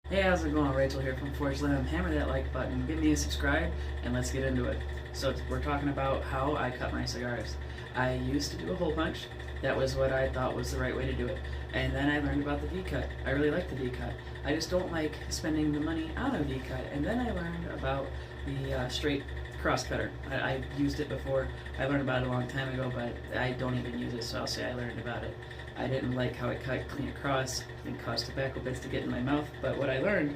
Hey, how's it going? Rachel here from Forge Lamb. Hammer that like button, give me a subscribe, and let's get into it. So we're talking about how I cut my cigars. I used to do a hole punch. That was what I thought was the right way to do it. And then I learned about the V-cut. I really like the V-cut. I just don't like spending the money on a V-cut. And then I learned about the straight cross cutter. I used it before. I learned about it a long time ago, but I don't even use it, so I'll say I learned about it. I didn't like how it cut clean across and caused tobacco bits to get in my mouth, but what I learned,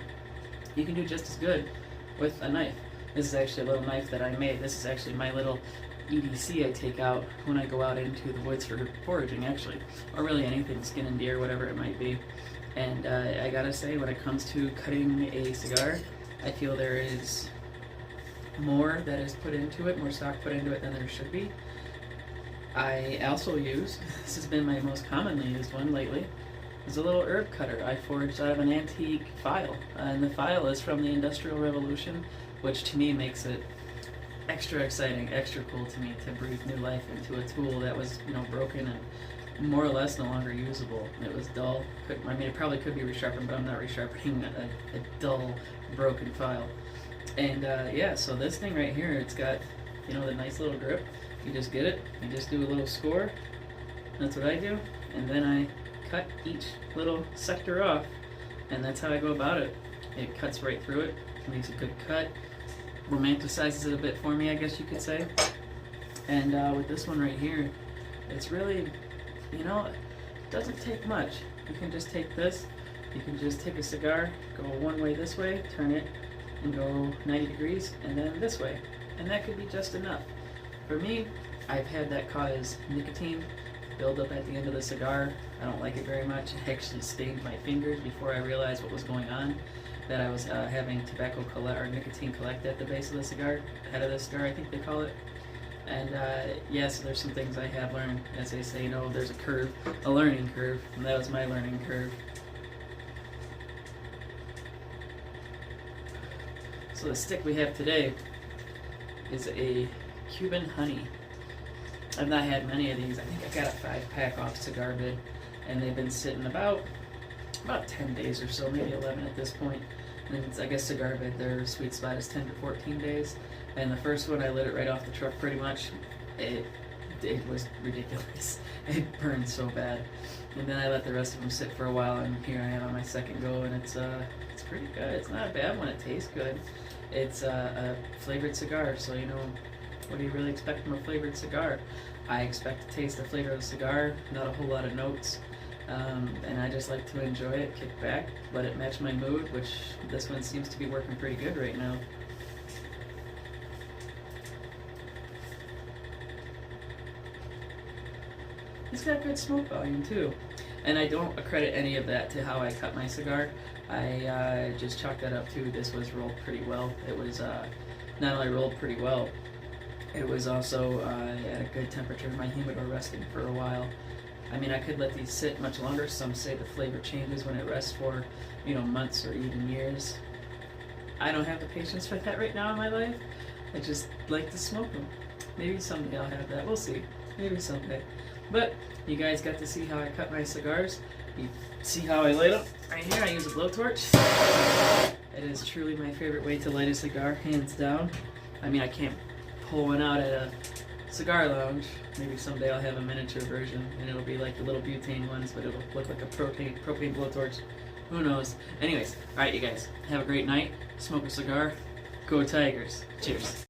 you can do just as good with a knife. This is actually a little knife that I made. This is actually my little EDC I take out when I go out into the woods for foraging, actually, or really anything, skinning deer, whatever it might be. And I gotta say, when it comes to cutting a cigar, I feel there is more that is put into it, more stock put into it than there should be. I also use, this has been my most commonly used one lately, is a little herb cutter. I forged out of an antique file, and the file is from the Industrial Revolution, which to me makes it extra exciting, extra cool to me to breathe new life into a tool that was, broken and more or less no longer usable. It was dull. It probably could be resharpened, but I'm not resharpening a dull, broken file. And yeah, so this thing right here, it's got, the nice little grip. You just get it, you just do a little score. That's what I do. And then I cut each little sector off, and that's how I go about it. It cuts right through it, makes a good cut, romanticizes it a bit for me, I guess you could say. And with this one right here, it's really, it doesn't take much. You can just take this, you can just take a cigar, go one way this way, turn it, and go 90 degrees, and then this way. And that could be just enough. For me, I've had that cause nicotine build up at the end of the cigar. I don't like it very much. It actually stained my fingers before I realized what was going on, that I was having nicotine collect at the base of the cigar, head of the cigar, I think they call it. And yes, there's some things I have learned. As they say, there's a curve, a learning curve, and that was my learning curve. So the stick we have today is a Cuban honey. I've not had many of these. I think I got a 5-pack off Cigar Bid, and they've been sitting about 10 days or so, maybe 11 at this point. And I guess Cigar Bid, their sweet spot is 10 to 14 days. And the first one, I lit it right off the truck pretty much. It was ridiculous. It burned so bad. And then I let the rest of them sit for a while, and here I am on my second go, and it's pretty good. It's not bad when it tastes good. It's a flavored cigar, so what do you really expect from a flavored cigar? I expect to taste the flavor of the cigar, not a whole lot of notes, and I just like to enjoy it, kick back, let it match my mood, which this one seems to be working pretty good right now. It's got good smoke volume too, and I don't accredit any of that to how I cut my cigar. I just chalked that up to this was rolled pretty well. It was not only rolled pretty well, it was also at a good temperature in my humidor, resting for a while. I mean, I could let these sit much longer. Some say the flavor changes when it rests for, months or even years. I don't have the patience for that right now in my life. I just like to smoke them. Maybe someday I'll have that. We'll see. Maybe someday. But you guys got to see how I cut my cigars. You see how I light them? Right here, I use a blowtorch. It is truly my favorite way to light a cigar, hands down. I mean, I can't pull one out at a cigar lounge. Maybe someday I'll have a miniature version, and it'll be like the little butane ones, but it'll look like a propane blowtorch. Who knows? Anyways, alright you guys, have a great night. Smoke a cigar. Go Tigers. Cheers.